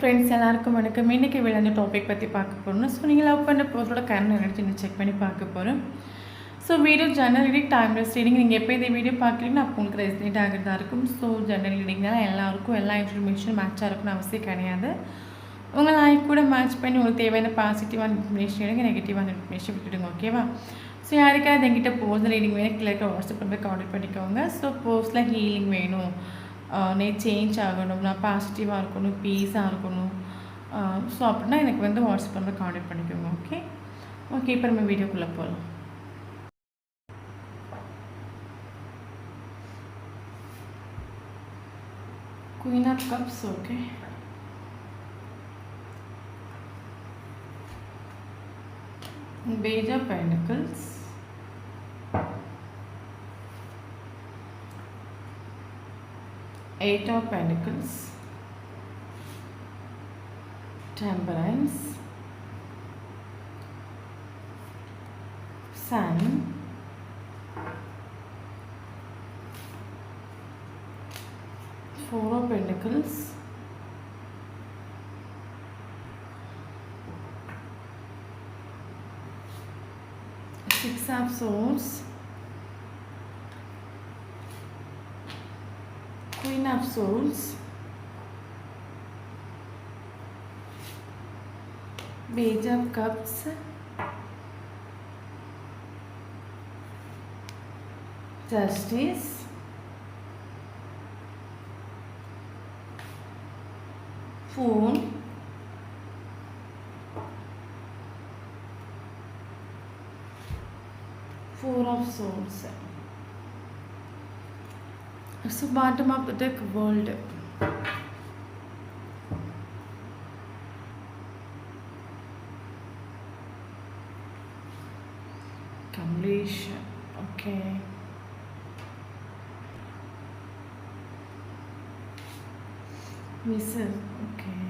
Friends எல்லாருக்கும் வணக்கம். இன்றைக்கி விளையாண்ட டாபிக் பற்றி பார்க்க போகிறோம். ஸோ நீங்கள் லவ் பண்ணுற பர்சனோட கரண்ட் எனர்ஜி செக் பண்ணி பார்க்க போகிறோம். So video general reading, timeless reading. நீங்கள் எப்போ இந்த வீடியோ பார்க்குறீங்கன்னா அப்போ உங்களுக்கு ரெசினேட் ஆகிறதா இருக்கும். ஸோ ஜெனரல் ரீடிங்னால் எல்லாருக்கும் எல்லா இன்ஃபர்மேஷனும் மேட்சாக இருக்குன்னு அவசியம் கிடையாது. உங்கள் லைஃப் கூட மேட்ச் பண்ணி உங்களுக்கு தேவையான பாசிட்டிவான இன்ஃபர்மேஷன் எடுங்க, நெகட்டிவான இன்ஃபர்மேஷன் விட்டுடுங்க. ஓகேவா? ஸோ யாருக்காவது என்கிட்ட பர்சனல் ரீடிங் வேணும் கிளியர் வாட்ஸ்அப் நம்பருக்கு ஆர்டர் பண்ணிக்கோங்க. ஸோ பர்சனல் ஹீலிங் வேணும், சேஞ்ச் ஆகணும், நான் பாசிட்டிவாக இருக்கணும், பீஸாக இருக்கணும், ஸோ அப்படின்னா எனக்கு வாட்ஸ்அப் நம்பர் கான்டெக்ட் பண்ணிக்கோங்க. ஓகே இப்போ நம்ம வீடியோக்குள்ளே போகலாம். Queen of Cups, okay. Page of Pentacles, Eight of Pentacles, Temperance, Sun, Four of Pentacles, Six of Swords, Queen of Swords, Page of Cups, Justice, Fool, Four of Swords. So bottom of the deck, World. Completion. Okay. Missile. Okay.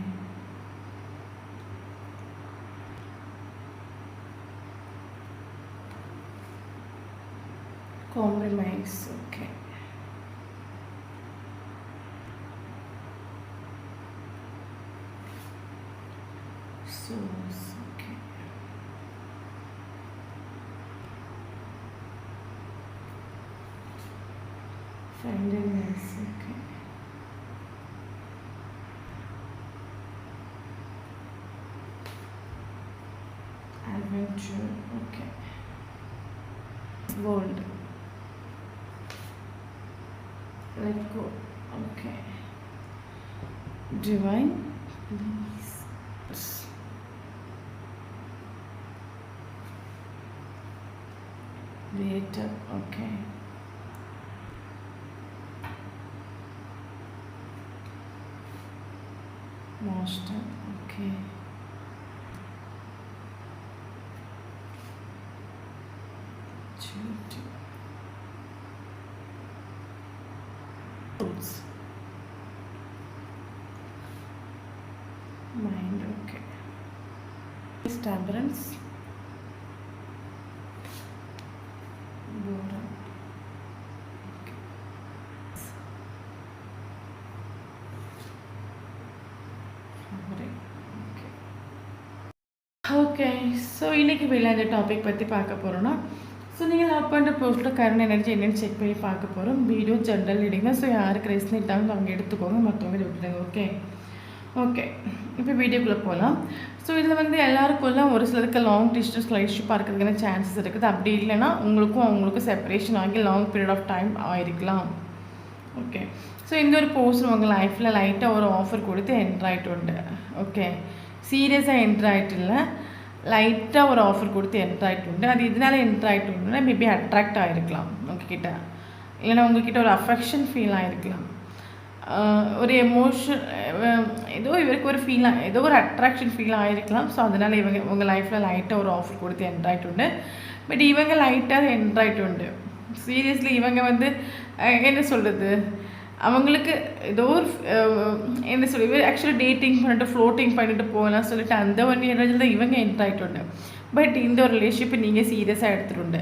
Compromise. Okay. Source. Okay. Friendliness. Okay. Adventure. Okay. World. Let go. Okay. Divine. Please. Later. Okay. Master. Okay. Roots. Mind. Okay. Temperance. Boredom. Okay. Okay so இன்றைக்கி விளையாண்ட topic பற்றி பார்க்க போகிறோன்னா, so நீங்கள் love பண்ணுற போஸ்ட்டோட current energy என்னென்னு check பண்ணி பார்க்க போகிறோம். வீடியோ ஜென்ரல் ரீடிங் தான். ஸோ யாருக்கு ரெஸ்னேட் ஆகுது அவங்க எடுத்துக்கோங்க, மற்றவங்க விட்டுடுங்க. ஓகே இப்போ வீடியோக்குள்ளே போகலாம். ஸோ இதில் எல்லாருக்குள்ள ஒரு சிலருக்கு லாங் டிஸ்டன்ஸ் ரிலேஷன்ஷிப்பாக இருக்கிறதுக்கான சான்சஸ் இருக்குது. அப்படி இல்லைன்னா உங்களுக்கும் அவங்களுக்கும் செப்பரேஷன் ஆகி லாங் பீரியட் ஆஃப் டைம் ஆகிருக்கலாம். ஓகே ஸோ இந்த ஒரு போஸ்ட் உங்கள் லைஃப்பில் லைட்டாக ஒரு ஆஃபர் கொடுத்து என்ட்ரு ஆகிட்டு உண்டு. ஓகே சீரியஸாக என்ட்ரு ஆகிட்டு இல்லை, லைட்டாக ஒரு ஆஃபர் கொடுத்து என்ட்ரு ஆகிட்டு உண்டு. அது இதனால் என்ட்ரு ஆகிட்டு உண்டுன்னா மேபி அட்ராக்ட் ஆகிருக்கலாம் உங்ககிட்ட, இல்லைன்னா உங்ககிட்ட ஒரு அஃபெக்ஷன் ஃபீல் ஆகிருக்கலாம், ஒரு எமோஷன், ஏதோ இவருக்கு ஒரு ஃபீலாக ஏதோ ஒரு அட்ராக்ஷன் ஃபீல் ஆகிருக்கலாம். ஸோ அதனால் இவங்க உங்கள் லைஃப்பில் லைட்டாக ஒரு ஆஃபர் கொடுத்து என்ட்ரு ஆகிட்டு உண்டு. பட் இவங்க லைட்டாக என்ட்ரு ஆகிட்டு உண்டு. சீரியஸ்லி இவங்க என்ன சொல்கிறது, அவங்களுக்கு ஏதோ ஒரு என்ன சொல்லி ஆக்சுவலி டேட்டிங் பண்ணிட்டு ஃப்ளோட்டிங் பண்ணிட்டு போகலாம் சொல்லிட்டு அந்த ஒரு எனர்ஜியில் தான் இவங்க என்ட்ரு ஆகிட்டு. பட் இந்த ஒரு ரிலேஷன்ஷிப்பை நீங்கள் சீரியஸாக எடுத்துகிட்டு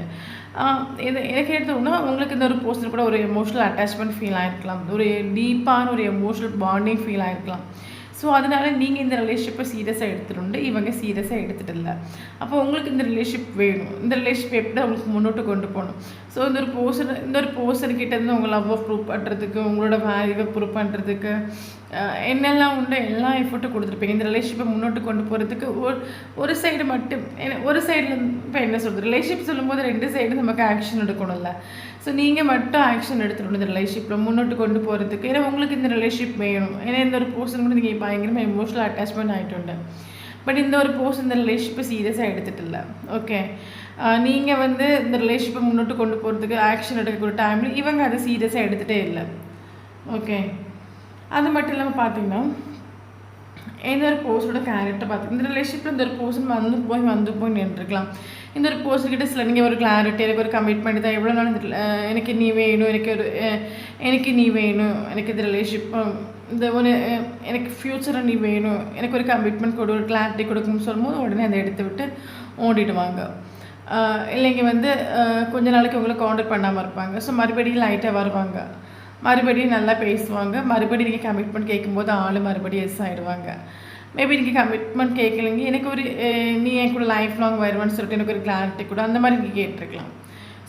இது எனக்கு எடுத்தோம்னா உங்களுக்கு இந்த ஒரு பர்சன் கூட ஒரு எமோஷனல் அட்டாச்மெண்ட் ஃபீல் ஆகிருக்கலாம், ஒரு டீப்பான ஒரு எமோஷனல் பாண்டிங் ஃபீல் ஆகிருக்கலாம். ஸோ ஸோ அதனால நீங்கள் இந்த ரிலேஷன்ஷிப்பை சீரியஸாக எடுத்துட்டு இவங்க சீரியஸாக எடுத்துகிட்டு இல்லை. அப்போ உங்களுக்கு இந்த ரிலேஷன்ஷிப் வேணும். இந்த ரிலேஷன்ஷிப் எப்படி உங்களுக்கு முன்னோட்டு கொண்டு போகணும். ஸோ இந்த ஒரு பர்சன்கிட்ட இருந்து உங்கள் லவ்வை ப்ரூவ் பண்ணுறதுக்கு, உங்களோட வேல்யூவை ப்ரூவ் பண்ணுறதுக்கு என்னெல்லாம் உண்டு எல்லா எஃபர்ட்டும் கொடுத்துருப்பீங்க. இந்த ரிலேஷன்ஷிப்பை முன்னோட்டு கொண்டு போகிறதுக்கு ஒரு சைடு மட்டும் ஒரு சைடில் இப்போ என்ன சொல்கிறது, ரிலேஷன்ஷிப் சொல்லும்போது 2 சைடு நமக்கு ஆக்ஷன் எடுக்கணும்ல. ஸோ நீங்கள் மட்டும் ஆக்ஷன் எடுத்துடணும் இந்த ரிலேஷன்ஷிப்பில் முன்னோட்டு கொண்டு போகிறதுக்கு. ஏன்னா உங்களுக்கு இந்த ரிலேஷன்ஷிப் வேணும். ஏன்னா இந்த ஒரு பர்சன் கூட நீங்கள் பயங்கரமாக எமோஷனல் அட்டாச்மெண்ட் ஆகிட்டு. பட் இந்த ஒரு பர்சன் இந்த ரிலேஷன்ஷிப்பை சீரியஸாக எடுத்துகிட்டு இல்லை. ஓகே, நீங்கள் வந்து இந்த ரிலேஷன்ஷிப்பை முன்னோட்டு கொண்டு போகிறதுக்கு ஆக்ஷன் எடுக்கக்கூடிய டைமில் இவங்க அதை சீரியஸாக எடுத்துகிட்டே இல்லை. ஓகே, அது மட்டும் இல்லாமல் பார்த்தீங்கன்னா இந்த ஒரு பர்சனோட கேரக்டர் பார்த்திங்கன்னா இந்த ரிலேஷன்ஷிப்பில் இந்த ஒரு பர்சன் வந்து போய் நின்றுருக்கலாம். இந்த ஒரு பர்சன்கிட்ட சில நீங்கள் ஒரு கிளாரிட்டி, எனக்கு ஒரு கமிட்மெண்ட் தான், எவ்வளோ நாள் எனக்கு நீ வேணும், எனக்கு நீ வேணும், எனக்கு இந்த ரிலேஷன்ஷிப் இந்த ஒரு எனக்கு ஃப்யூச்சரை நீ வேணும், எனக்கு ஒரு கமிட்மெண்ட் கொடு, ஒரு கிளாரிட்டி கொடுக்குன்னு சொல்லும்போது உடனே அதை எடுத்து விட்டு ஓடிடுவாங்க. இல்லைங்க வந்து கொஞ்ச நாளைக்கு உங்களை காண்டாக்ட் பண்ணாமல் இருப்பாங்க. ஸோ மறுபடியும் லைட்டாக வருவாங்க, மறுபடியும் நல்லா பேசுவாங்க, மறுபடியும் நீங்கள் கமிட்மெண்ட் கேட்கும்போது மறுபடியும் எஸ் ஆகிடுவாங்க. மேபி நீங்கள் கமிட்மெண்ட் கேட்கலைங்க, எனக்கு ஒரு நீ என் கூட லைஃப் லாங் வருவான்னு சொல்லிட்டு எனக்கு ஒரு கிளாரிட்டி கூட அந்த மாதிரி நீங்கள் கேட்டிருக்கலாம்.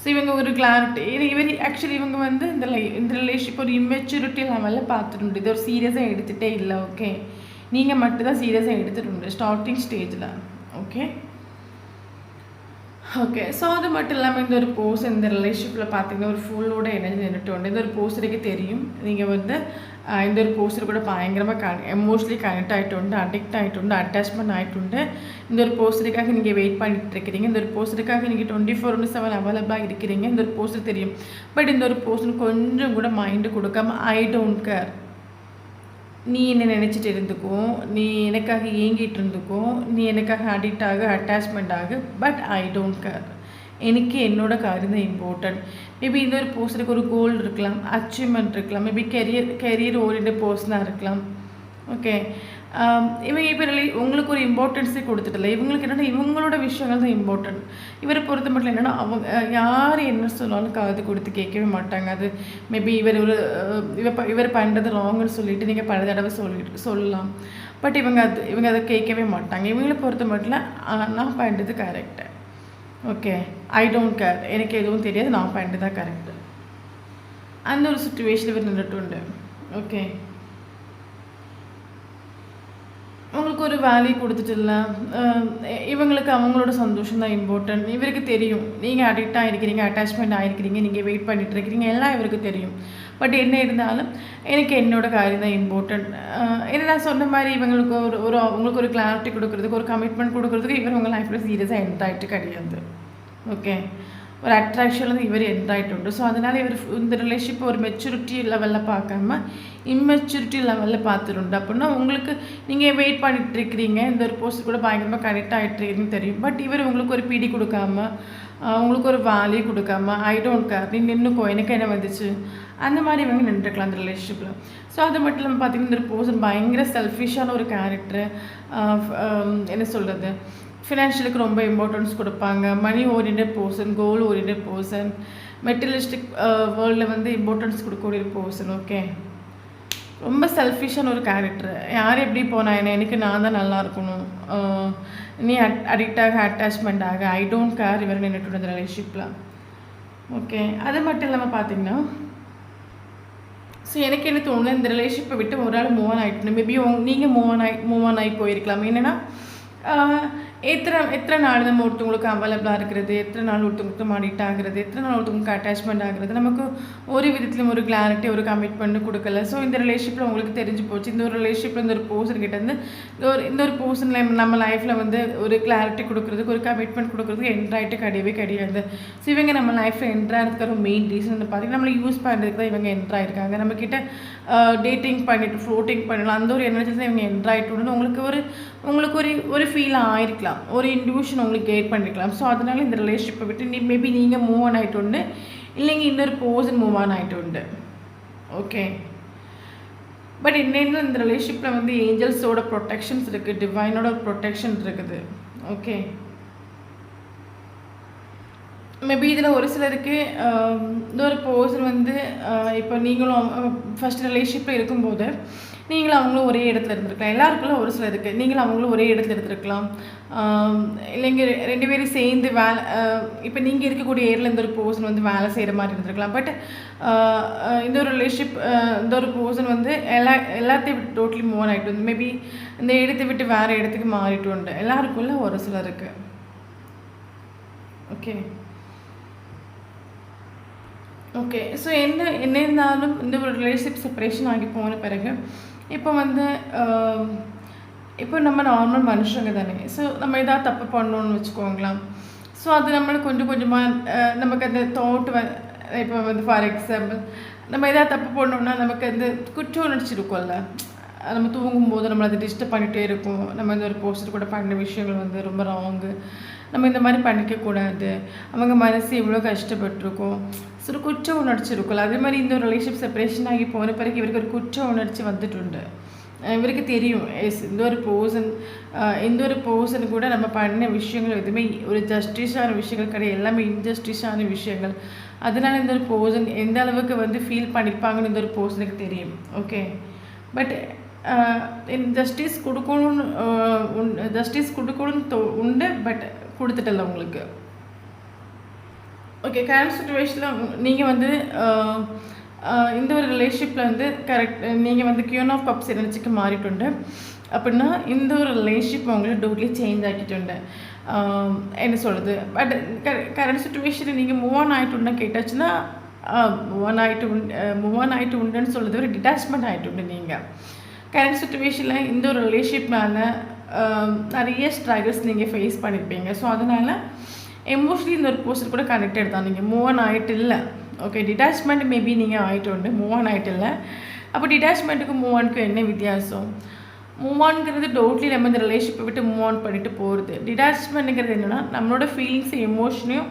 ஸோ இவங்க ஒரு கிளாரிட்டி ஆக்சுவலி இவங்க வந்து இந்த ரிலேஷன்ஷிப் ஒரு இம்மெச்சூரிட்டி லெவலில் பார்த்துட்டு இது ஒரு சீரியஸாக எடுத்துகிட்டே இல்லை. ஓகே, நீங்கள் மட்டும்தான் சீரியஸாக எடுத்துகிட்டு ஸ்டார்டிங் ஸ்டேஜில். ஓகே, ஸோ அது மட்டும் இல்லாமல் இந்த ஒரு பர்சன் இந்த ரிலேஷன்ஷிப்பில் பார்த்தீங்கன்னா ஒரு ஃபுல்லோட எனர்ஜி நின்றுட்டு இந்த ஒரு பர்சனுக்கு தெரியும் நீங்கள் வந்து இந்த ஒரு பர்சன் கூட பயங்கரமாக எமோஷனலி கனெக்ட் ஆகிட்டு அடிக்ட் ஆகிட்டு அட்டாச்மெண்ட் ஆகிட்டு இந்த ஒரு பர்சனுக்காக நீங்கள் வெயிட் பண்ணிட்டு இருக்கிறீங்க. இந்த ஒரு பர்சனுக்காக நீங்கள் 24/7 அவைலபிளாக இருக்கிறீங்க. இந்த ஒரு பர்சன் தெரியும். பட் இந்த ஒரு பர்சன் கொஞ்சம் கூட மைண்டு கொடுக்காம ஐ டோன்ட் கேர், நீ என்ன நினச்சிட்டு இருந்துக்கும், நீ எனக்காக ஏங்கிட்டு இருந்துக்கும், நீ எனக்காக அடிக்ட் அட்டாச்மெண்ட் ஆகு, பட் ஐ டோன்ட் கேர், எனக்கு என்னோட காரியம் தான் இம்பார்ட்டன்ட். மேபி இந்த ஒரு பர்சனுக்கு ஒரு கோல் இருக்கலாம், அச்சீவ்மெண்ட் இருக்கலாம், மேபி கெரியர் ஓரியன்ட் பர்சனாக இருக்கலாம். ஓகே, இவங்க இப்போ உங்களுக்கு ஒரு இம்பார்ட்டன்ஸே கொடுத்துட்டல. இவங்களுக்கு என்னென்னா இவங்களோட விஷயங்கள் தான் இம்பார்ட்டன்ட். இவரை பொறுத்த மட்டும் என்னென்னா அவங்க யார் என்ன சொன்னாலும் காது கொடுத்து கேட்கவே மாட்டாங்க. அது மேபி இவர் பண்ணுறது ராங்குன்னு சொல்லிட்டு நீங்கள் பல தடவை சொல்லலாம். பட் இவங்க அதை கேட்கவே மாட்டாங்க. இவங்களை பொறுத்த மட்டும் நான் பண்ணுறது correct. Okay, I don't care, எனக்கு எதுவும் தெரியாது, நான் பண்ணுறது தான் கரெக்டு. அந்த ஒரு சுச்சுவேஷன் இவர் நின்றுட்டு உண்டு. ஓகே, உங்களுக்கு ஒரு வேல்யூ கொடுத்துட்டுல இவங்களுக்கு அவங்களோட சந்தோஷம் தான் இம்பார்ட்டன்ட். இவருக்கு தெரியும் நீங்கள் அடிக்ட் ஆகிருக்கிறீங்க, அட்டாச்மெண்ட் ஆகிருக்கிறீங்க, நீங்கள் வெயிட் பண்ணிட்டு இருக்கிறீங்க, எல்லாம் இவருக்கு தெரியும். பட் என்ன இருந்தாலும் எனக்கு என்னோட காரியம் தான் இம்பார்ட்டன்ட். என்ன நான் சொன்ன மாதிரி இவங்களுக்கு உங்களுக்கு ஒரு கிளாரிட்டி கொடுக்குறதுக்கு, ஒரு கமிட்மெண்ட் கொடுக்குறதுக்கு இவர் உங்கள் லைஃப்பில் சீரியஸாக என்ட் ஆகிட்டு கிடையாது. ஓகே, ஒரு அட்ராக்ஷன் வந்து இவர் என்ட் ஆகிட்டு. ஸோ அதனால் இவர் இந்த ரிலேஷன்ஷிப் ஒரு மெச்சூரிட்டி லெவலில் பார்க்காம இம்மெச்சூரிட்டி லெவலில் பார்த்துருண்டு. அப்படின்னா உங்களுக்கு நீங்கள் வெயிட் பண்ணிட்டு இருக்கிறீங்க, இந்த ஒரு போஸ்ட் கூட பயங்கரமாக கனெக்ட் ஆகிட்டுருக்குன்னு தெரியும். பட் இவர் உங்களுக்கு ஒரு பிடி கொடுக்காம, உங்களுக்கு ஒரு வேல்யூ கொடுக்காம, ஐ டோன்ட் கேர், நீ நின்றுக்கோ, எனக்கு என்ன வந்துச்சு, அந்த மாதிரி இவங்க நின்றுக்கலாம் அந்த ரிலேஷன்ஷிப்பில். ஸோ அது மட்டும் இல்லாமல் பார்த்தீங்கன்னா இந்த ஒரு பர்சன் பயங்கர செல்ஃபிஷான ஒரு கேரக்டர். என்ன சொல்கிறது, ஃபினான்ஷியலுக்கு ரொம்ப இம்பார்ட்டன்ஸ் கொடுப்பாங்க, மணி ஓரியன்ட் பர்சன், கோல் ஓரியன்ட் பர்சன், மெட்டீரியலிஸ்டிக் வேர்ல்டில் வந்து இம்பார்ட்டன்ஸ் கொடுக்கக்கூடிய ஒரு பர்சன். ஓகே, ரொம்ப செல்ஃபிஷான ஒரு கேரக்டர். யார் எப்படி போனால் என்ன, எனக்கு நான் தான் நல்லா இருக்கணும், நீ அடிக்ட் அட்டாச்மெண்ட் ஆக, ஐ டோன்ட் கேர், இவர் நின்றுட்டு இந்த ரிலேஷன்ஷிப்பில். ஓகே, அது மட்டும் இல்லாமல் பார்த்தீங்கன்னா ஸோ எனக்கு என்ன தோணுது, இந்த ரிலேஷன்ஷிப்பை விட்டு ஒரு ஆள் மூவ் ஆன் ஆகிட்டு மேபி நீங்கள் மூவ் ஆன் ஆகி போயிருக்கலாம். என்னென்னா எத்தனை நாள் நம்ம ஒருத்தவங்களுக்கு அவைலபிளாக இருக்கிறது, எத்தனை நாள் ஒருத்தவங்களுக்கு அடிக்ட் ஆகிறது, எத்தனை நாள் ஒருத்தவங்களுக்கு அட்டாச்மெண்ட் ஆகிறது, நமக்கு ஒரு விதத்துலையும் ஒரு கிளாரிட்டி, ஒரு கமிட்மெண்ட் கொடுக்கல. ஸோ இந்த ரிலேஷன்ஷிப்பில் உங்களுக்கு தெரிஞ்சு போச்சு, இந்த ஒரு ரிலேஷன்ஷிப்பில் இந்த ஒரு பர்சன்கிட்டேருந்து இந்த ஒரு பர்சனில் நம்ம லைஃப்பில் வந்து ஒரு கிளாரிட்டி கொடுக்குறதுக்கு, ஒரு கமிட்மெண்ட் கொடுக்குறதுக்கு என்ட்ராயிட்டு கிடையாது. ஸோ இவங்க நம்ம லைஃப்பில் என்ட்ராகிறதுக்கு ஒரு மெயின் ரீசன் வந்து பார்த்திங்கன்னா நம்மளை யூஸ் பண்ணுறதுக்கு தான் இவங்க என்ட்ராயிருக்காங்க. நம்மக்கிட்ட டேட்டிங் பண்ணிவிட்டு ஃப்ளோட்டிங் பண்ணலாம், அந்த ஒரு எனர்ஜி தான் இவங்க என்ட்ராயிட்டு உங்களுக்கு ஒரு ஃபீல் ஆகிருக்கலாம், ஒரு இன்டிவியூஷன் உங்களுக்கு கெயின் பண்ணிக்கலாம். ஸோ அதனால இந்த ரிலேஷன்ஷிப்பை விட்டு மேபி நீங்கள் மூவ் ஆன் ஆகிட்டு உண்டு, இல்லைங்க இன்னொரு பர்சன் மூவ் ஆன் ஆகிட்டு உண்டு. ஓகே, பட் என்னென்ன இந்த ரிலேஷன்ஷிப்பில் வந்து ஏஞ்சல்ஸோட ப்ரொடெக்ஷன்ஸ் இருக்குது, டிவைனோட ப்ரொடெக்ஷன் இருக்குது. ஓகே, மேபி இதில் ஒரு சிலருக்கு இந்த ஒரு பர்சன் வந்து இப்போ நீங்களும் ஃபஸ்ட் ரிலேஷன்ஷிப்பில் இருக்கும்போது நீங்களும் அவங்களும் ஒரே இடத்துல இருந்திருக்கலாம். எல்லாருக்குள்ள ஒரு சில இருக்குது. நீங்களும் அவங்களும் ஒரே இடத்துல இருந்திருக்கலாம். இல்லைங்க 2 பேரும் சேர்ந்து வேலை இப்போ நீங்கள் இருக்கக்கூடிய ஏரியாவில் இந்த ஒரு பர்சன் வந்து வேலை செய்கிற மாதிரி இருந்திருக்கலாம். பட் இந்த ஒரு ரிலேஷன்ஷிப் இந்த ஒரு பர்சன் வந்து எல்லாத்தையும் விட்டு டோட்டலி மூவ் ஆகிட்டு வந்து மேபி இந்த இடத்தை விட்டு வேறு இடத்துக்கு மாறிட்டு உண்டு. எல்லாருக்குள்ள ஒரு சிலர் இருக்குது. Okay okay. ஸோ என்ன இருந்தாலும் இந்த ஒரு ரிலேஷன்ஷிப் செப்பரேஷன் ஆகி போன பிறகு இப்போ வந்து இப்போ நம்ம நார்மல் மனுஷங்க தானே. ஸோ நம்ம எதாவது தப்பு பண்ணணும்னு வச்சுக்கோங்களேன். ஸோ அது நம்மளுக்கு கொஞ்சம் கொஞ்சமாக நமக்கு அந்த தாட் இப்போ வந்து ஃபார் எக்ஸாம்பிள் நம்ம எதாவது தப்பு பண்ணோம்னா நமக்கு அந்த குற்ற உணர்ச்சி இருக்கும்ல. நம்ம தூங்கும்போது நம்மளை அதை டிஸ்டர்ப் பண்ணிகிட்டே இருக்கும். நம்ம இந்த ஒரு போஸ்டர் கூட பண்ண விஷயங்கள் வந்து ரொம்ப ராங்கு. நம்ம இந்த மாதிரி பண்ணிக்கக்கூடாது. அவங்க மனசு எவ்வளோ கஷ்டப்பட்டுருக்கோம். ஸோ ஒரு குற்ற உணர்ச்சி இருக்கும்ல. அதே மாதிரி இந்த ஒரு ரிலேஷன்ஷிப் செப்பரேஷன் ஆகி போன பிறகு இவருக்கு ஒரு குற்ற உணர்ச்சி வந்துட்டு இவருக்கு தெரியும் இந்த ஒரு பர்சன் கூட நம்ம பண்ண விஷயங்கள் எதுவுமே ஒரு ஜஸ்டிஸான விஷயங்கள் கிடையாது. எல்லாமே இன்ஜஸ்டிஸான விஷயங்கள். அதனால இந்த ஒரு பர்சன் எந்த அளவுக்கு வந்து ஃபீல் பண்ணியிருப்பாங்கன்னு இந்த ஒரு பர்சனுக்கு தெரியும். ஓகே. பட் ஜஸ்டிஸ் கொடுக்கணும்னு உண்டு. பட் கொடுத்துட்டல உங்களுக்கு. ஓகே. கரண்ட் சுச்சுவேஷனில் நீங்கள் வந்து இந்த ஒரு ரிலேஷன்ஷிப்பில் வந்து கரெக்ட் நீங்கள் வந்து கியூன் ஆஃப் கப்ஸ் எனர்ஜிக்கு மாறிட்டு அப்படின்னா இந்த ஒரு ரிலேஷன்ஷிப் அவங்கள டோட்லி சேஞ்ச் ஆக்கிட்டு என்ன சொல்கிறது. பட் கரண்ட் சுச்சுவேஷனில் நீங்கள் மூவ் ஆன் ஆகிட்டுன்னா கேட்டாச்சுன்னா மூவ் ஆன் ஆகிட்டு உண்டுன்னு சொல்கிறது ஒரு டிட்டாச்மெண்ட் ஆகிட்டு நீங்கள். கரண்ட் சுச்சுவேஷனில் இந்த ஒரு ரிலேஷன்ஷிப்னால நிறைய ஸ்ட்ரகிள்ஸ் நீங்கள் ஃபேஸ் பண்ணியிருப்பீங்க. ஸோ அதனால் எமோஷ்னலி இந்த ஒரு பர்சன் கூட கனெக்டட் தான். நீங்கள் மூவ் ஆன் ஆகிட்டு இல்லை. ஓகே. டிட்டாச்மெண்ட் மேபி நீங்கள் ஆகிட்டு மூவ் ஆன் ஆகிட்டு இல்லை. அப்போ டிட்டாச்மெண்ட்டுக்கும் மூவ் ஆனுக்கும் என்ன வித்தியாசம்? மூவ் ஆன்ங்கிறது டோட்லி நம்ம இந்த ரிலேஷன்ஷிப்பை விட்டு மூவ் ஆன் பண்ணிட்டு போகிறது. டிட்டாச்மெண்ட்டுங்கிறது என்னென்னா நம்மளோட ஃபீலிங்ஸ் எமோஷனையும்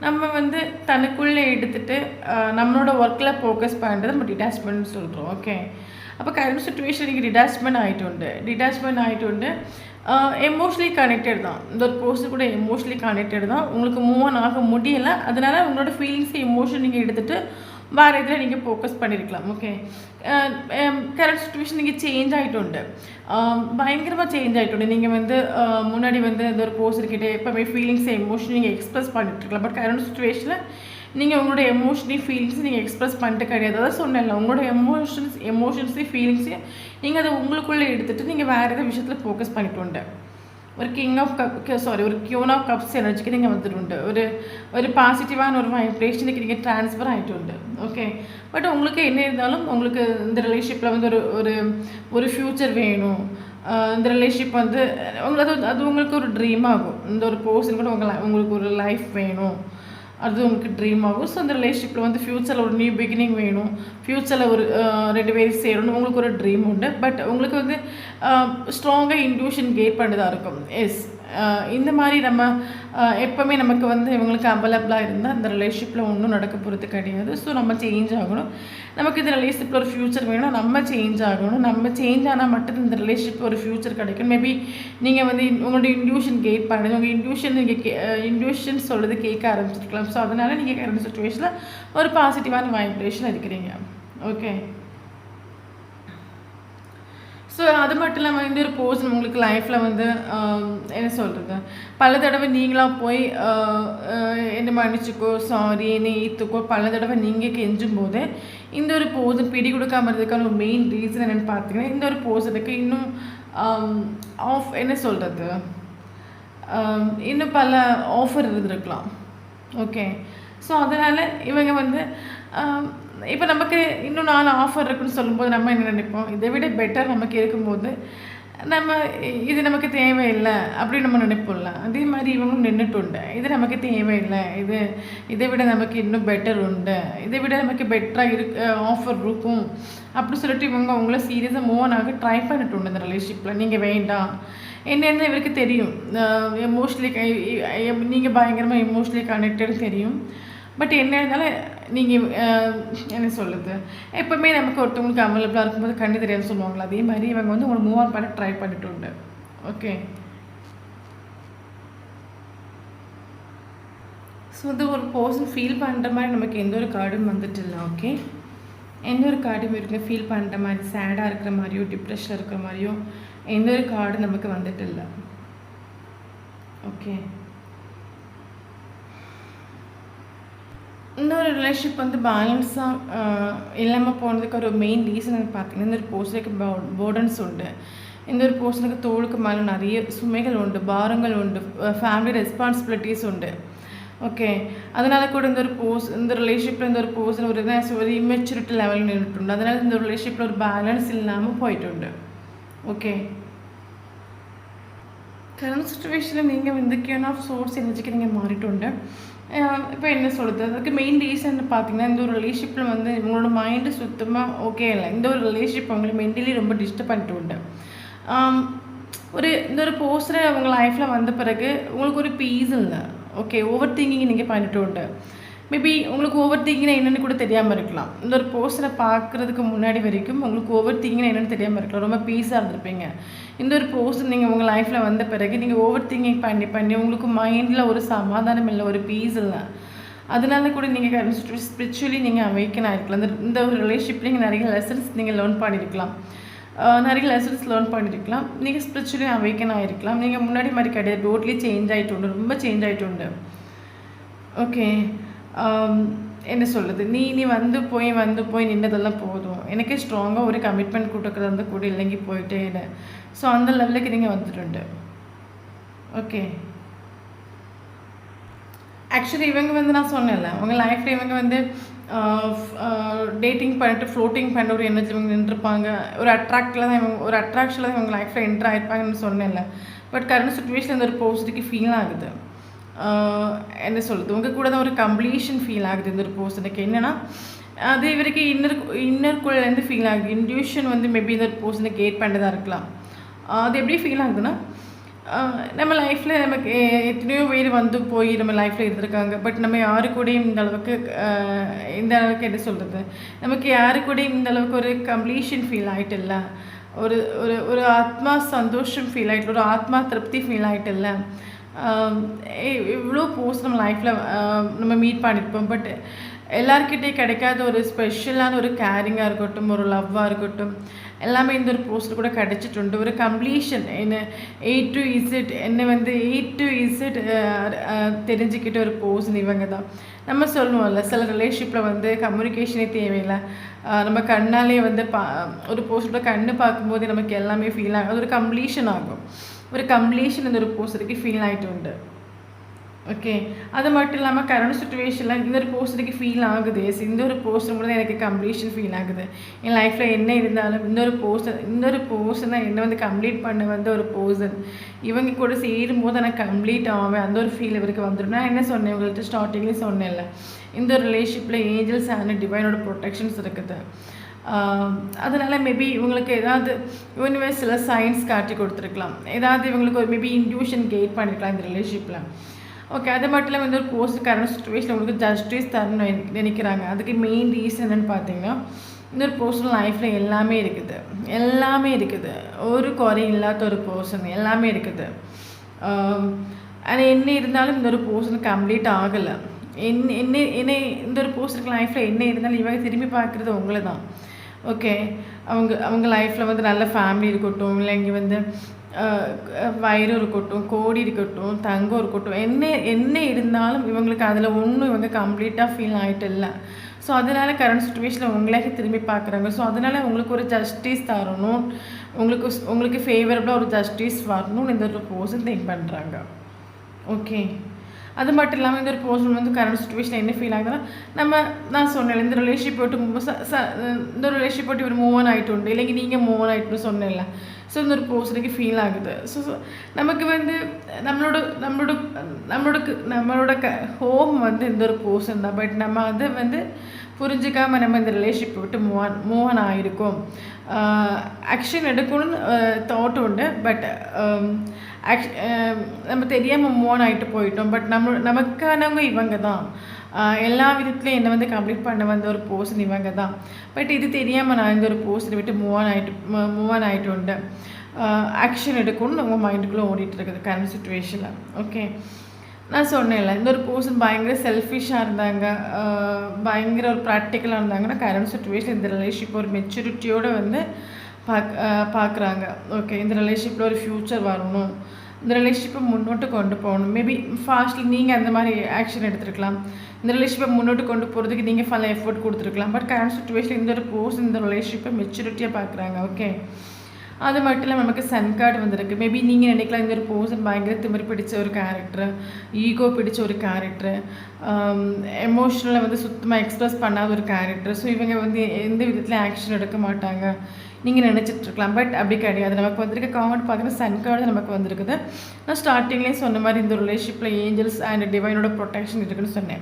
நம்ம வந்து தனக்குள்ளே எடுத்துகிட்டு நம்மளோட ஒர்க்கில் ஃபோக்கஸ் பண்ணுறது நம்ம டிட்டாச்மெண்ட்னு சொல்கிறோம். ஓகே. அப்போ கரண்ட் சுச்சுவேஷன் நீங்கள் டிட்டாச்மெண்ட் ஆகிட்டு எமோஷ்னலி கனெக்டட் தான். இந்த ஒரு பர்சன் கூட எமோஷ்னலி கனெக்டட் தான். உங்களுக்கு மூவ் ஆன் ஆக முடியலை. அதனால் உங்களோட ஃபீலிங்ஸ் எமோஷன் நீங்கள் எடுத்துகிட்டு வேறு இதில் நீங்கள் ஃபோக்கஸ் பண்ணியிருக்கலாம். ஓகே. கரண்ட் சுச்சுவேஷன் நீங்கள் சேஞ்ச் ஆகிட்டு பயங்கரமாக சேஞ்ச் ஆகிட்டு நீங்கள் வந்து முன்னாடி வந்து இந்த ஒரு பர்சன்கிட்ட எப்போவுமே ஃபீலிங்ஸ் எமோஷன் நீங்கள் எக்ஸ்ப்ரெஸ் பண்ணிட்டுருக்கலாம். பட் கரண்ட் சுச்சுவேஷனில் நீங்கள் உங்களோட எமோஷனல் ஃபீலிங்ஸ் நீங்கள் எக்ஸ்ப்ரெஸ் பண்ணிட்டு கிடையாது. அதான் சொன்னேன்ல, உங்களோட எமோஷன்ஸு ஃபீலிங்ஸையும் நீங்கள் அதை உங்களுக்குள்ளே எடுத்துகிட்டு நீங்கள் வேறு எதாவது விஷயத்தில் ஃபோக்கஸ் பண்ணிட்டு ஒரு ஒரு கியூன் ஆஃப் கப்ஸ் எனர்ஜிக்கு நீங்கள் வந்துட்டு ஒரு பாசிட்டிவான ஒரு வைப்ரேஷனுக்கு நீங்கள் ட்ரான்ஸ்ஃபர் ஆகிட்டு ஓகே. பட் உங்களுக்கு என்ன இருந்தாலும் உங்களுக்கு இந்த ரிலேஷன்ஷிப்பில் வந்து ஒரு ஃப்யூச்சர் வேணும். இந்த ரிலேஷன்ஷிப் வந்து அது உங்களுக்கு ஒரு ட்ரீம் ஆகும். இந்த ஒரு பர்சன் கூட உங்களுக்கு ஒரு லைஃப் வேணும், அது உங்களுக்கு ட்ரீம் ஆகும். ஸோ அந்த ரிலேஷன்ஷிப்பில் வந்து ஃப்யூச்சரில் ஒரு நியூ பிகினிங் வேணும், ஃப்யூச்சரில் ஒரு 2 பேரும் சேரணும், உங்களுக்கு ஒரு ட்ரீம் உண்டு. பட் உங்களுக்கு வந்து ஸ்ட்ராங்காக இன்ட்யூஷன் கெயின் பண்ணதாக இருக்கும். இந்த மாதிரி நம்ம எப்போவுமே நமக்கு வந்து இவங்களுக்கு அவைலபிளாக இருந்தால் இந்த ரிலேஷன்ஷிப்பில் ஒன்றும் நடக்க போகிறது கிடையாது. ஸோ நம்ம சேஞ்ச் ஆகணும். நமக்கு இந்த ரிலேஷன்ஷிப்பில் ஒரு ஃப்யூச்சர் வேணும், நம்ம சேஞ்ச் ஆகணும். நம்ம சேஞ்ச் ஆனால் மட்டும் இந்த ரிலேஷன்ஷிப் ஒரு ஃப்யூச்சர் கிடைக்கும். மேபி நீங்கள் வந்து உங்களோட இன்ட்யூஷன் கெயின் பண்ணுது, உங்கள் இன்ட்யூஷன் சொல்கிறது கேட்க ஆரம்பிச்சிருக்கலாம். ஸோ அதனால் நீங்கள் கரண்ட் சுச்சுவேஷனில் ஒரு பாசிட்டிவான வைப்ரேஷன் இருக்கிறீங்க. ஓகே. ஸோ அது மட்டும் இல்லாமல் இந்த ஒரு பர்சன் உங்களுக்கு லைஃப்பில் வந்து என்ன சொல்கிறது, பல தடவை நீங்களாக போய் என்ன மன்னிச்சுக்கோ, சாரி, என்னை ஏற்றுக்கோ பல தடவை நீங்கள் கெஞ்சும் போது இந்த ஒரு பர்சன் பிடி கொடுக்காம இருந்ததுக்கான ஒரு மெயின் ரீசன் என்னென்னு பார்த்தீங்கன்னா, இந்த ஒரு பர்சனுக்கு இன்னும் என்ன சொல்கிறது, இன்னும் பல ஆஃபர் இருந்திருக்கலாம். ஓகே. ஸோ அதனால் இவங்க வந்து இப்போ நமக்கு இன்னும் 4 ஆஃபர் இருக்குன்னு சொல்லும்போது நம்ம என்ன நினைப்போம், இதை விட பெட்டர் நமக்கு இருக்கும்போது நம்ம இது நமக்கு தேவையில்லை அப்படின்னு நம்ம நினைப்போம்ல. அதே மாதிரி இவங்களும் நின்றுட்டு இது நமக்கு தேவையில்லை, இதை விட நமக்கு இன்னும் பெட்டர் உண்டு, இதை விட நமக்கு பெட்டராக ஆஃபர் இருக்கும் அப்படி சொல்லிட்டு இவங்க அவங்கள சீரியஸாக மூவ் ஆன் ஆக ட்ரை பண்ணிட்டு இந்த ரிலேஷன்ஷிப்பில். நீங்கள் வேண்டாம் என்னென்ன இவருக்கு தெரியும், எமோஷ்னலி நீங்கள் பயங்கரமாக எமோஷ்னலி கனெக்டடு தெரியும். பட் என்ன இருந்தாலும் நீங்கள் என்ன சொல்லுது, எப்போவுமே நமக்கு ஒருத்தவங்களுக்கு அவைலபிளாக இருக்கும்போது கண்ணு தெரியாதுன்னு சொல்லுவாங்களா, அதே மாதிரி இவங்க வந்து உங்களை மூவ் ஆன் பண்ண ட்ரை பண்ணிட்டு ஓகே. ஸோ வந்து ஒரு பர்சன் ஃபீல் பண்ணுற மாதிரி நமக்கு எந்த ஒரு கார்டும் வந்துட்டு இல்லை. ஓகே. எந்த ஒரு கார்டும் இருக்குது ஃபீல் பண்ணுற மாதிரி, சேடாக இருக்கிற மாதிரியோ, டிப்ரெஷனில் இருக்கிற மாதிரியோ எந்த ஒரு கார்டு நமக்கு வந்துட்டு இல்லை. ஓகே, இந்த ஒரு ரிலேஷன்ஷிப் வந்து பேலன்ஸாக இல்லாமல் போனதுக்கு ஒரு மெயின் ரீசன் பார்த்தீங்கன்னா, இந்த ஒரு போர்ஷனுக்கு போர்டன்ஸ் உண்டு. இந்த ஒரு போர்ஷனுக்கு தோளுக்கு மேலே நிறைய சுமைகள் உண்டு, பாரங்கள் உண்டு, ஃபேமிலி ரெஸ்பான்சிபிலிட்டிஸ் உண்டு. ஓகே, அதனால் கூட இந்த ரிலேஷன்ஷிப்பில் இந்த ஒரு போர்ஷன் ஒரு இம்மெச்சூரிட்டி லெவலில் நின்றுട്ടുണ്ട്. அதனால் இந்த ரிலேஷன்ஷிப்பில் ஒரு பேலன்ஸ் இல்லாமல் போயிട്ടുണ്ട്. ஓகே, கரண்ட் சுச்சுவேஷனில் நீங்கள் வந்து கியூன் ஆஃப் சோர்ஸ் எனர்ஜிக்கு நீங்கள் மாறிட்டு. இப்போ என்ன சொல்கிறது, அதுக்கு மெயின் ரீசன் பார்த்தீங்கன்னா, இந்த ஒரு ரிலேஷன்ஷிப்பில் வந்து உங்களோட மைண்டு சுத்தமாக ஓகே இல்லை. இந்த ஒரு ரிலேஷன்ஷிப் அவங்களை மென்டலி ரொம்ப டிஸ்டர்ப் பண்ணிட்டு உண்டு. இந்த ஒரு போஸ்டர் உங்கள் லைஃப்பில் வந்த பிறகு உங்களுக்கு ஒரு பீஸ் இல்லை. ஓகே, ஓவர் திங்கிங் நீங்கள் பண்ணிட்டு உண்டு. மேபி உங்களுக்கு ஓவர் திங்கிங்னா என்னென்னு கூட தெரியாமல் இருக்கலாம். இந்த ஒரு போஸ்டரை பார்க்குறதுக்கு முன்னாடி வரைக்கும் உங்களுக்கு ஓவர் திங்கிங்னா என்னென்னு தெரியாமல் இருக்கலாம். ரொம்ப பீஸாக இருந்திருப்பீங்க. இந்த ஒரு போஸ்டர் நீங்கள் உங்கள் லைஃப்பில் வந்த பிறகு நீங்கள் ஓவர் திங்கிங் பண்ணி உங்களுக்கு மைண்டில் ஒரு சமாதானம் இல்லை, ஒரு பீஸ் இல்லை. அதனால கூட நீங்கள் ஸ்பிரிச்சுவலி நீங்கள் அவேக்கன் ஆகிருக்கலாம். இந்த ஒரு ரிலேஷன்ஷிப் நீங்கள் நிறைய லெசன்ஸ் நீங்கள் லேர்ன் பண்ணியிருக்கலாம். நீங்கள் ஸ்பிரிச்சுவலி அவேக்கன் ஆகிருக்கலாம். நீங்கள் முன்னாடி மாதிரி கிடையாது, டோட்லி சேஞ்ச் ஆகிட்டு உண்டு, ரொம்ப சேஞ்ச் ஆகிட்டு உண்டு. ஓகே, என்ன சொல்கிறது, நீ வந்து போய் நின்றதெல்லாம் போதும், எனக்கே ஸ்ட்ராங்காக ஒரு கமிட்மெண்ட் கொடுக்குறது கூட இல்லைங்கி போயிட்டே இல்லை. ஸோ அந்த லெவலுக்கு நீங்கள் வந்துட்டு. ஓகே, ஆக்சுவலி இவங்க வந்து நான் சொன்னேன்ல, உங்கள் லைஃப்பில் இவங்க வந்து டேட்டிங் பண்ணிட்டு ஃப்ளோட்டிங் பண்ண ஒரு எனர்ஜி இவங்க நின்றுருப்பாங்க. ஒரு அட்ராக்ஷனில் தான் இவங்க லைஃப்பில் என்ட்ரு ஆகிருப்பாங்கன்னு சொன்னேன்ல. பட் கரண்ட் சுச்சுவேஷன் இந்த ஒரு போஸ்ட்டுக்கு ஃபீல் ஆகுது. என்ன சொல்கிறது, உங்கள் கூட தான் ஒரு கம்ப்ளீஷன் ஃபீல் ஆகுது. இந்த ஒரு பர்சனுக்கு என்னென்னா, அது இவருக்கு இன்னர்குள்ளேருந்து ஃபீல் ஆகுது. இன்ட்யூஷன் வந்து மேபி இந்த ஒரு பர்சனை கேட் பண்ணதாக இருக்கலாம். அது எப்படி ஃபீல் ஆகுதுன்னா, நம்ம லைஃப்பில் நமக்கு எத்தனையோ பேர் வந்து போய் நம்ம லைஃப்பில் இருந்திருக்காங்க. பட் நம்ம யாரு கூடயும் இந்த அளவுக்கு என்ன சொல்கிறது, நமக்கு யாரு கூடயும் இந்த அளவுக்கு ஒரு கம்ப்ளீஷன் ஃபீல் ஆகிட்டு இல்லை, ஒரு ஒரு ஒரு ஆத்மா சந்தோஷம் ஃபீல் ஆகிட்டு, ஒரு ஆத்மா திருப்தி ஃபீல் ஆகிட்டு இல்லை. இவ்வளோ போஸ்ட் நம்ம லைஃப்பில் நம்ம மீட் பண்ணியிருப்போம். பட் எல்லாருக்கிட்டே கிடைக்காத ஒரு ஸ்பெஷலான ஒரு கேரிங்காக இருக்கட்டும், ஒரு லவ்வாக இருக்கட்டும், எல்லாமே இந்த ஒரு போஸ்ட் கூட கிடச்சிட்டு. ஒரு கம்ப்ளீஷன் என்ன A to Z என்னை வந்து A to Z தெரிஞ்சுக்கிட்ட ஒரு போஸ்ட் இவங்க தான். நம்ம சொல்லுவோம்ல, சில ரிலேஷன்ஷிப்பில் வந்து கம்யூனிகேஷனே தேவையில்லை. நம்ம கண்ணாலே வந்து ஒரு போஸ்ட்டோட கண்ணு பார்க்கும்போது நமக்கு எல்லாமே ஃபீல் ஆகும். அது ஒரு கம்ப்ளீஷன் ஆகும். ஒரு கம்ப்ளீஷன் இந்த ஒரு போஸ்டருக்கு ஃபீல் ஆகிட்டு உண்டு. ஓகே, அது மட்டும் இல்லாமல் கரண்ட் சுச்சுவேஷனில் இந்த ஒரு போஸ்டருக்கு ஃபீல் ஆகுது. இந்த ஒரு போஸ்டர் கூட எனக்கு கம்ப்ளீஷன் ஃபீல் ஆகுது. என் லைஃப்பில் என்ன இருந்தாலும் இந்த ஒரு போஸ்டர் தான் என்னை வந்து கம்ப்ளீட் பண்ண வந்து ஒரு போர்சன். இவங்க கூட சேரும்போது எனக்கு கம்ப்ளீட் ஆவேன், அந்த ஒரு ஃபீல் இவருக்கு வந்துடும். நான் என்ன சொன்னேன் உங்கள்கிட்ட ஸ்டார்டிங்லேயே சொன்னேன்ல, இந்த ஒரு ரிலேஷன்ஷிப்பில் ஏஞ்சல்ஸ் அண்ட் டிவைனோட ப்ரொடெக்ஷன்ஸ் இருக்குது. அதனால் மேபி இவங்களுக்கு ஏதாவது யூனிவர்ஸில் சயின்ஸ் காட்டி கொடுத்துருக்கலாம். ஏதாவது இவங்களுக்கு ஒரு மேபி இன்ட்யூஷன் கெயின் பண்ணியிருக்கலாம் இந்த ரிலேஷன்ஷிப்பில். ஓகே, அது மட்டும் இல்லாமல் இந்த ஒரு போஸ்ட் கரண்ட் சுச்சுவேஷன் உங்களுக்கு ஜஸ்டிஸ் தரணும் நினைக்கிறாங்க. அதுக்கு மெயின் ரீசன் என்னென்னு பார்த்தீங்கன்னா, இந்த ஒரு பர்சனல் லைஃப்பில் எல்லாமே இருக்குது. ஒரு குறையும் இல்லாத ஒரு பர்சன், எல்லாமே இருக்குது. அது என்ன இருந்தாலும் இந்த ஒரு பர்சன் கம்ப்ளீட் ஆகலை. என்ன இந்த ஒரு பர்சனுக்கு லைஃப்பில் என்ன இருந்தாலும் இவங்க திரும்பி பார்க்குறது உங்களை தான். ஓகே, அவங்க லைஃப்பில் வந்து நல்ல ஃபேமிலி இருக்கட்டும், இல்லை இங்கே வந்து வயிறு இருக்கட்டும், கோடி இருக்கட்டும், தங்கம் இருக்கட்டும், என்ன இருந்தாலும் இவங்களுக்கு அதில் ஒன்றும் இவங்க கம்ப்ளீட்டாக ஃபீல் ஆகிட்டு இல்லை. ஸோ அதனால் கரண்ட் சுச்சுவேஷனில் உங்களே திரும்பி பார்க்குறாங்க. ஸோ அதனால் உங்களுக்கு ஒரு ஜஸ்டிஸ் தரணும், உங்களுக்கு ஃபேவரபுளாக ஒரு ஜஸ்டிஸ் வரணும்னு இந்த ஒரு பர்சன் திங்க் பண்ணுறாங்க. ஓகே, அது மட்டும் இல்லாமல் இந்த ஒரு பர்சன் வந்து கரண்ட் சுச்சுவேஷன் என்ன ஃபீல் ஆகுதுன்னா, நான் சொன்னேன் இந்த ரிலேஷன்ஷிப் போட்டு இவர் மூவ் ஆன் ஆகிட்டு உண்டு, இல்லைங்க நீங்கள் மூவ் ஆன் ஆகிட்டுன்னு சொன்னேன்ல. ஸோ இந்த ஒரு பர்சனுக்கு ஃபீல் ஆகுது. ஸோ நமக்கு வந்து நம்மளோட ஹோம் வந்து இந்த ஒரு பர்சன் தான். பட் நம்ம அதை வந்து புரிஞ்சிக்காமல் நம்ம இந்த ரிலேஷன்ஷிப் விட்டு மூவ் ஆன் ஆகிருக்கோம். ஆக்ஷன் எடுக்கணும்னு தாட் உண்டு. பட் நம்ம தெரியாமல் மூவ் ஆன் ஆகிட்டு போயிட்டோம். பட் நமக்கானவங்க இவங்க தான். எல்லா விதத்துலையும் என்னை வந்து கம்ப்ளீட் பண்ண வந்த ஒரு பர்சன் இவங்க தான். பட் இது தெரியாமல் நான் இந்த ஒரு பர்சனை விட்டு மூவ் ஆன் ஆகிட்டு உண்டு. ஆக்ஷன் எடுக்கணும்னு உங்கள் மைண்டுக்குள்ளே ஓடிட்டு இருக்குது கரண்ட் சுச்சுவேஷனில். ஓகே, நான் சொன்னேன்ல, இந்த ஒரு பர்சன் பயங்கர செல்ஃபிஷாக இருந்தாங்க, பயங்கர ஒரு ப்ராக்டிக்கலாக இருந்தாங்கன்னா கரண்ட் சுச்சுவேஷன் இந்த ரிலேஷன்ஷிப் ஒரு மெச்சூரிட்டியோடு வந்து பார்க்குறாங்க. ஓகே, இந்த ரிலேஷன்ஷிப்பில் ஒரு ஃப்யூச்சர் வரணும், இந்த ரிலேஷன்ஷிப்பை முன்னோட்டு கொண்டு போகணும். மேபி ஃபாஸ்ட்டில் நீங்கள் அந்த மாதிரி ஆக்ஷன் எடுத்துருக்கலாம், இந்த ரிலேஷன்ஷிப்பை முன்னோட்டு கொண்டு போகிறதுக்கு நீங்கள் ஃபுல் எஃபோர்ட் கொடுத்துருக்கலாம். பட் கரண்ட் சுச்சுவேஷன் இந்த ஒரு பர்சன் இந்த ரிலேஷன்ஷிப்பை மெச்சூரிட்டியாக பார்க்குறாங்க. ஓகே, அது மட்டும் இல்லாமல் நமக்கு சன் கார்டு வந்திருக்கு. மேபி நீங்கள் நினைக்கலாம் இந்த ஒரு பர்சன் பயங்கர திமிர் பிடிச்ச ஒரு கேரக்டர், ஈகோ பிடிச்ச ஒரு கேரக்டர், எமோஷ்னலை வந்து சுத்தமாக எக்ஸ்ப்ரெஸ் பண்ணாத ஒரு கேரக்டர். ஸோ இவங்க வந்து எந்த விதத்துலையும் ஆக்ஷன் எடுக்க மாட்டாங்க நீங்கள் நினச்சிட்ருக்கலாம். பட் அப்படி கிடையாது. நமக்கு வந்திருக்க காமெண்ட் பார்த்தீங்கன்னா சன் கார்டு நமக்கு வந்திருக்குது. நான் ஸ்டார்டிங்லேயே சொன்ன மாதிரி இந்த ரிலேஷன்ஷிப்பில் ஏஞ்சல்ஸ் அண்ட் டிவைனோட ப்ரொடெக்ஷன் இருக்குன்னு சொன்னேன்.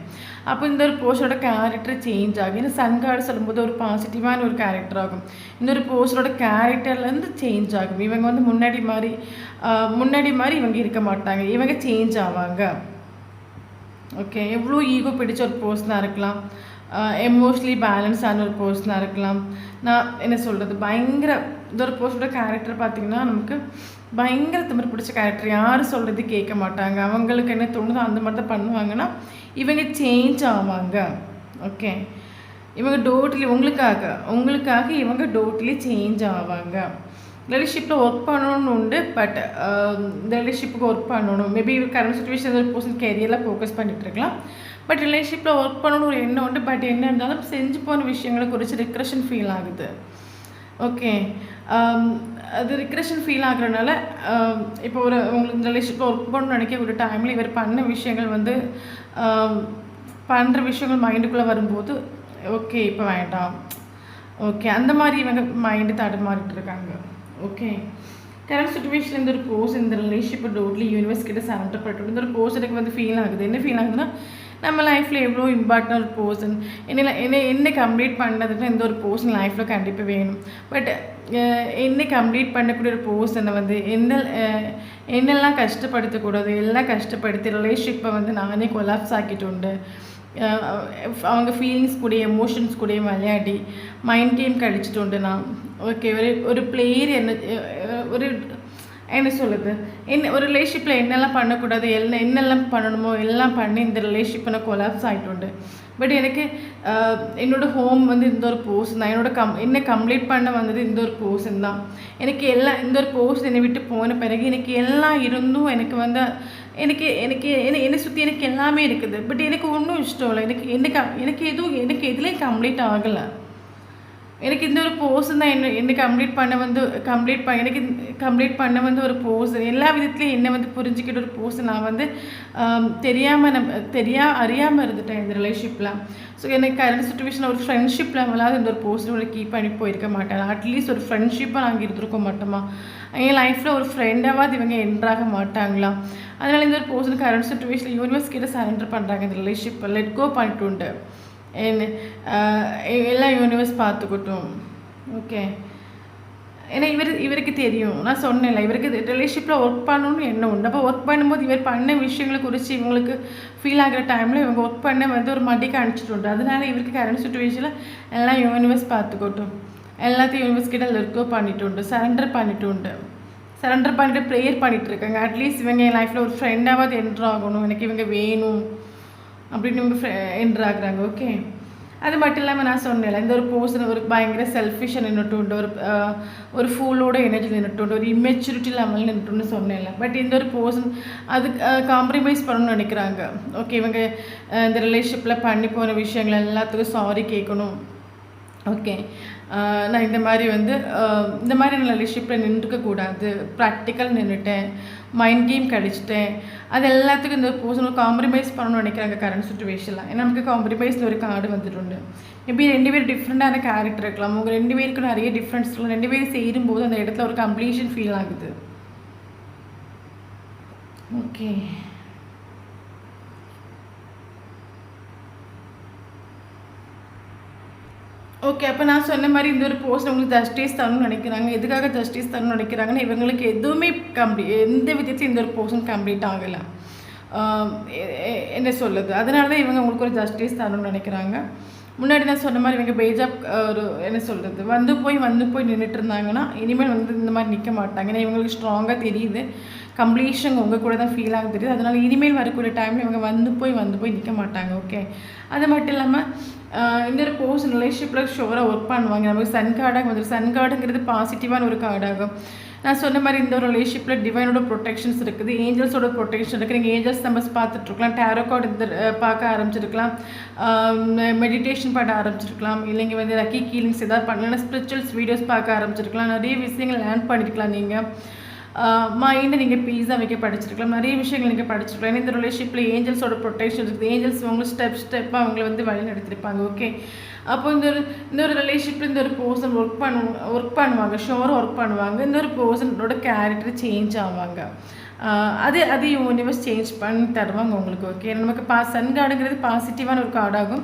அப்போ இந்த ஒரு போர்ஷனோட கேரக்டர் சேஞ்ச் ஆகும். ஏன்னா சன் கார்டு சொல்லும்போது ஒரு பாசிட்டிவான ஒரு கேரக்டர் ஆகும். இந்த ஒரு போர்ஷனோட கேரக்டர்லேருந்து சேஞ்ச் ஆகும். இவங்க வந்து முன்னாடி மாதிரி இவங்க இருக்க மாட்டாங்க, இவங்க சேஞ்ச் ஆவாங்க. ஓகே, எவ்வளோ ஈகோ பிடிச்ச ஒரு பர்சனாக இருக்கலாம், எமோஷ்னலி பேலன்ஸான ஒரு பர்சனாக இருக்கலாம். நான் என்ன சொல்கிறது, பயங்கர இந்த ஒரு பர்சனோட கேரக்டர் பார்த்திங்கன்னா நமக்கு பயங்கர திமிர் பிடிச்ச கேரக்டர். யார் சொல்கிறது கேட்க மாட்டாங்க, அவங்களுக்கு என்ன தோணுதோ அந்த மாதிரி தான் பண்ணுவாங்கன்னா இவங்க சேஞ்ச் ஆவாங்க. ஓகே, இவங்க டோட்டலி உங்களுக்காக இவங்க டோட்டலி சேஞ்ச் ஆவாங்க. ரிலேஷன்ஷிப்பில் ஒர்க் பண்ணணும்னு உண்டு, பட் இந்த ரிலேஷன்ஷிப்புக்கு ஒர்க் பண்ணணும். மேபி கரண்ட் சுச்சுவேஷன் ஒரு பர்சன் கேரியரில் ஃபோக்கஸ் பண்ணிகிட்ருக்கலாம். பட் ரிலேஷன்ஷிப்பில் ஒர்க் பண்ணணும்னு ஒரு எண்ணம் உண்டு. பட் என்ன இருந்தாலும் செஞ்சு போன விஷயங்களை குறித்து ரிக்ரெஷன் ஃபீல் ஆகுது. ஓகே, அது ரிக்ரெஷன் ஃபீல் ஆகுறதுனால இப்போ உங்களுக்கு இந்த ரிலேஷன்ஷிப்பில் ஒர்க் பண்ணணும்னு நினைக்கக்கூடிய டைமில் இவர் பண்ண விஷயங்கள் வந்து பண்ணுற விஷயங்கள் மைண்டுக்குள்ளே வரும்போது ஓகே இப்போ வேண்டாம், ஓகே அந்த மாதிரி இவங்க மைண்டு தடுமாறிட்டு இருக்காங்க. ஓகே, கரண்ட் சுச்சுவேஷன் இந்த ஒரு பர்சன் இந்த ரிலேஷன்ஷிப்பை டோட்லி யூனிவர்ஸ் கிட்ட சரண்டர் பண்ணிட்டு இந்த ஒரு பர்சனுக்கு வந்து ஃபீல் ஆகுது. என்ன ஃபீல் ஆகுதுன்னா, நம்ம லைஃப்பில் எவ்வளோ இம்பார்ட்டன்ட் ஒரு பர்சன் என்ன கம்ப்ளீட் பண்ணதுன்னா இந்த ஒரு பர்சன் லைஃப்பில் கண்டிப்பாக வேணும். பட் என்ன கம்ப்ளீட் பண்ணக்கூடிய ஒரு பர்சனை வந்து என்னெல்லாம் கஷ்டப்படுத்தக்கூடாது எல்லாம் கஷ்டப்படுத்தி ரிலேஷன்ஷிப்பை வந்து நானே கொலாப்ஸ் ஆக்கிட்டு உண்டு. அவங்க ஃபீலிங்ஸ் கூட எமோஷன்ஸ் கூட விளையாடி மைண்ட் கேம் கழிச்சிட்டு உண்டு நான். ஓகே, ஒரு பிளேயர் என்ன சொல்லுது, ஒரு ரிலேஷன்ஷிப்பில் என்னெல்லாம் பண்ணக்கூடாது என்னெல்லாம் பண்ணணுமோ எல்லாம் பண்ணி இந்த ரிலேஷன்ஷிப்பை நான் கொலாப்ஸ் ஆகிட்டு உண்டு. பட் எனக்கு என்னோடய ஹோம் வந்து இந்த ஒரு பர்சன் தான், என்ன கம்ப்ளீட் பண்ண வந்தது இந்த ஒரு பர்சன் தான். எனக்கு எல்லாம் இந்த ஒரு பர்சன் என்னை விட்டு போன பிறகு எனக்கு எல்லாம் இருந்தும் எனக்கு வந்து என்னை சுற்றி எனக்கு எல்லாமே இருக்குது. பட் எனக்கு ஒன்றும் இஷ்டம் இல்லை, எனக்கு எதுலேயும் கம்ப்ளீட் ஆகலை. எனக்கு இந்த ஒரு பர்சன் தான் என்ன கம்ப்ளீட் பண்ண வந்து ஒரு பர்சன், எல்லா விதத்துலையும் என்னை வந்து புரிஞ்சுக்கிட்ட ஒரு பர்சன். நான் வந்து அறியாமல் இருந்துட்டேன் இந்த ரிலேஷன்ஷிப்பில். ஸோ எனக்கு கரண்ட் சுச்சுவேஷனில் ஒரு ஃப்ரெண்ட்ஷிப் லெவலாவது இந்த ஒரு பர்சனோட கீப் பண்ணி போயிருக்க மாட்டேன். அட்லீஸ்ட் ஒரு ஃப்ரெண்ட்ஷிப்பாக நாங்கள் இருந்திருக்க மாட்டோமா, என் லைஃப்பில் ஒரு ஃப்ரெண்டாவது இவங்க என்ட்ராக மாட்டாங்களா. அதனால் இந்த ஒரு பர்சன் கரண்ட் சுச்சுவேஷனில் யூனிவர்ஸ் கிட்ட சரண்டர் பண்ணுறாங்க. இந்த ரிலேஷன்ஷிப்பை லெட் கோ பண்ணிட்டு உண்டு, எல்லாம் யூனிவர்ஸ் பார்த்துக்கட்டும். ஓகே, ஏன்னா இவருக்கு தெரியும், நான் சொன்னேன்ல இவருக்கு ரிலேஷன்ஷிப்பில் ஒர்க் பண்ணணும்னு என்ன உண்டு. அப்போ ஒர்க் பண்ணும்போது இவர் பண்ண விஷயங்களை குறித்து இவங்களுக்கு ஃபீல் ஆகிற டைமில் இவங்க ஒர்க் பண்ண வந்து ஒரு மடிக்கு அனுப்பிச்சிட்டு உண்டு. அதனால இவருக்கு கரண்ட் சுச்சுவேஷனில் எல்லாம் யூனிவர்ஸ் பார்த்துக்கட்டும், எல்லாத்தையும் யூனிவர்ஸ் கிட்ட லெட் கோ பண்ணிட்டு உண்டு, சரண்டர் பண்ணிட்டு ப்ரேயர் பண்ணிகிட்டு இருக்காங்க. அட்லீஸ்ட் இவங்க என் லைஃப்பில் ஒரு ஃப்ரெண்டாவது என்ட்ராகணும், எனக்கு இவங்க வேணும் அப்படின்னு இவங்க என்ட்ராகிறாங்க. ஓகே, அது மட்டும் இல்லாமல் நான் சொன்னேன்ல இந்த ஒரு பர்சன் ஒரு பயங்கர செல்ஃபிஷாக நின்றுட்டு உண்டு, ஒரு ஃபூலோட எனர்ஜி நின்றுட்டு உண்டு, ஒரு இம்மெச்சூரிட்டி லெவல் நின்றுட்டுன்னு சொன்னேன்ல. பட் இந்த ஒரு பர்சன் அதுக்கு காம்ப்ரமைஸ் பண்ணணும்னு நினைக்கிறாங்க. ஓகே, இவங்க இந்த ரிலேஷன்ஷிப்பில் பண்ணி போன விஷயங்கள் எல்லாத்துக்கும் சாரி கேட்கணும். ஓகே, நான் இந்த மாதிரி நான் ரிலேஷன்ஷிப்பில் நின்றுக்கக்கூடாது, ப்ராக்டிக்கல் நின்றுட்டேன், மைண்ட் கேம் கழிச்சிட்டேன், அது எல்லாத்துக்கும் இந்த பர்சன் காம்ப்ரமைஸ் பண்ணணும்னு நினைக்கிறாங்க கரண்ட் சுச்சுவேஷனில். ஏன்னா நமக்கு காம்ப்ரமைஸில் ஒரு கார்டு வந்துட்டு. மேபி 2 பேர் டிஃப்ரெண்ட்டான கேரக்டர் இருக்கலாம், உங்கள் 2 பேருக்கு நிறைய டிஃப்ரென்ஸ் இருக்கலாம். 2 பேரும் சேரும்போது அந்த இடத்துல ஒரு கம்ப்ளீஷன் ஃபீல் ஆகுது. ஓகே, ஓகே, அப்போ நான் சொன்ன மாதிரி இந்த ஒரு போஸ்ட் உங்களுக்கு ஜஸ்டிஸ் தரணும்னு நினைக்கிறாங்க. எதுக்காக ஜஸ்டிஸ் தரணும்னு நினைக்கிறாங்கன்னா, இவங்களுக்கு எதுவுமே எந்த விதத்தையும் இந்த ஒரு போர்ஷன் கம்ப்ளீட் ஆகலை, என்ன சொல்லுது, அதனால தான் இவங்க உங்களுக்கு ஒரு ஜஸ்டிஸ் தரணும்னு நினைக்கிறாங்க. முன்னாடி நான் சொன்ன மாதிரி இவங்க பேஜாப் ஒரு என்ன சொல்கிறது வந்து போய் நின்றுட்டு இருந்தாங்கன்னா இனிமேல் வந்து இந்த மாதிரி நிற்க மாட்டாங்க. ஏன்னா இவங்களுக்கு ஸ்ட்ராங்காக தெரியுது கம்ப்ளீஷன் உங்கள் கூட தான் ஃபீல் ஆக தெரியுது. அதனால் இனிமேல் வரக்கூடிய டைமில் இவங்க வந்து போய் நிற்க மாட்டாங்க. ஓகே, அது மட்டும் இல்லாமல் இந்த ஒரு போஸ்ட் ரிலேஷன்ஷிப்பில் ஷோராக ஒர்க் பண்ணுவாங்க. நமக்கு சன் கார்டாக வந்துடும். சன் கார்டுங்கிறது பாசிட்டிவான ஒரு கார்டாகும். நான் சொன்ன மாதிரி இந்த ஒரு ரிலேஷன்ஷிப்பில் டிவைனோட ப்ரொடெக்ஷன்ஸ் இருக்குது, ஏஞ்சல்ஸோட ப்ரொடெக்ஷன் இருக்குது. நீங்கள் ஏஞ்சல்ஸ் நம்பர்ஸ் பார்த்துட்ருக்கலாம், டேரோ கார்டு இந்த பார்க்க ஆரம்பிச்சிருக்கலாம், மெடிடேஷன் பண்ண ஆரம்பிச்சிருக்கலாம், இல்லைங்க வந்து லக்கி கீலிங்ஸ் ஏதாவது பண்ணலாம், ஸ்பிரிச்சுவல்ஸ் வீடியோஸ் பார்க்க ஆரம்பிச்சிருக்கலாம், நிறைய விஷயங்கள் லேர்ன் பண்ணியிருக்கலாம். நீங்கள் மைண்டை நீங்கள் பீஸாக வைக்க படிச்சிருக்கலாம், நிறைய விஷயங்கள் நீங்கள் படிச்சிருக்கலாம். ஏன்னா இந்த ரிலேஷன்ஷிப்பில் ஏஞ்சல்ஸோட ப்ரொடெக்ஷன் இருக்குது. ஏஞ்சல்ஸ் உங்களுக்கு ஸ்டெப்பாக அவங்களை வந்து வழி நடத்திருப்பாங்க. ஓகே, அப்போ இந்த ஒரு ரிலேஷன்ஷிப்பில் இந்த ஒரு பர்சன் ஒர்க் பண்ணுவாங்க, ஷோராக ஒர்க் பண்ணுவாங்க. இந்த ஒரு பர்சனோட கேரக்டர் சேஞ்ச் ஆவாங்க. அது யூனிவர்ஸ் சேஞ்ச் பண்ணி தருவாங்க உங்களுக்கு. ஓகே, நமக்கு சன் கார்டுங்கிறது பாசிட்டிவான ஒரு கார்டாகும்.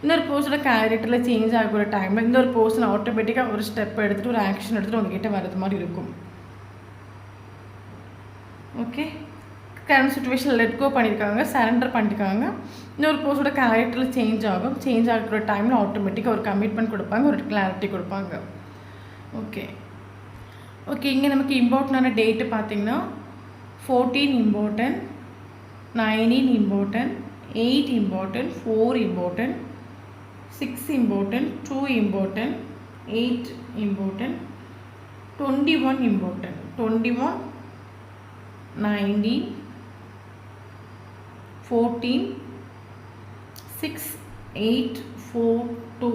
இன்னொரு பர்சனோட கேரக்டரில் சேஞ்ச் ஆகக்கூடிய டைமில் இந்த ஒரு பர்சன் ஆட்டோமேட்டிக்காக ஒரு ஸ்டெப் எடுத்துகிட்டு ஒரு ஆக்ஷன் எடுத்துகிட்டு உங்ககிட்ட வர்றது மாதிரி இருக்கும். Okay, current situation let go பண்ணியிருக்காங்க, சரண்டர் பண்ணியிருக்காங்க. இன்னொரு பர்சனோட கேரக்டரில் சேஞ்ச் ஆகும். சேஞ்ச் ஆகிற டைமில் ஆட்டோமேட்டிக்காக ஒரு கமிட்மெண்ட் கொடுப்பாங்க, ஒரு கிளாரிட்டி கொடுப்பாங்க. ஓகே, இங்கே நமக்கு இம்பார்ட்டண்டான டேட்டு பார்த்தீங்கன்னா 14 important, 19 important, 8 important, 4 important, 6 important, 2 important, 8 important, 21 important, 21, 19, 14, 6, 8, 4, 2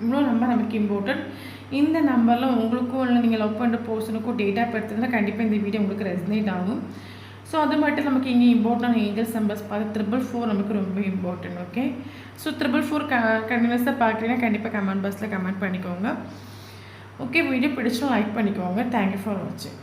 இவ்வளோ நம்பர் நமக்கு இம்பார்ட்டன்ட். இந்த நம்பரில் உங்களுக்கும் இல்லை நீங்கள் லவ் பண்ணுற பர்சனுக்கும் டேட்டா படுத்துனா கண்டிப்பாக இந்த வீடியோ உங்களுக்கு ரெசனேட் ஆகும். ஸோ அது மட்டும் நமக்கு இங்கே இம்பார்ட்டன்ட் ஏஞ்சல்ஸ் நம்பர்ஸ் பார்த்து 444 நமக்கு ரொம்ப இம்பார்ட்டன்ட். ஓகே, ஸோ 444 கண்டினியூஸாக பார்க்குறீங்கன்னா கண்டிப்பாக கமெண்ட் பாக்ஸில் கமெண்ட் பண்ணிக்கோங்க. ஓகே, வீடியோ பிடிச்சும் லைக் பண்ணிக்கோங்க. தேங்க்யூ ஃபார் வாட்சிங்.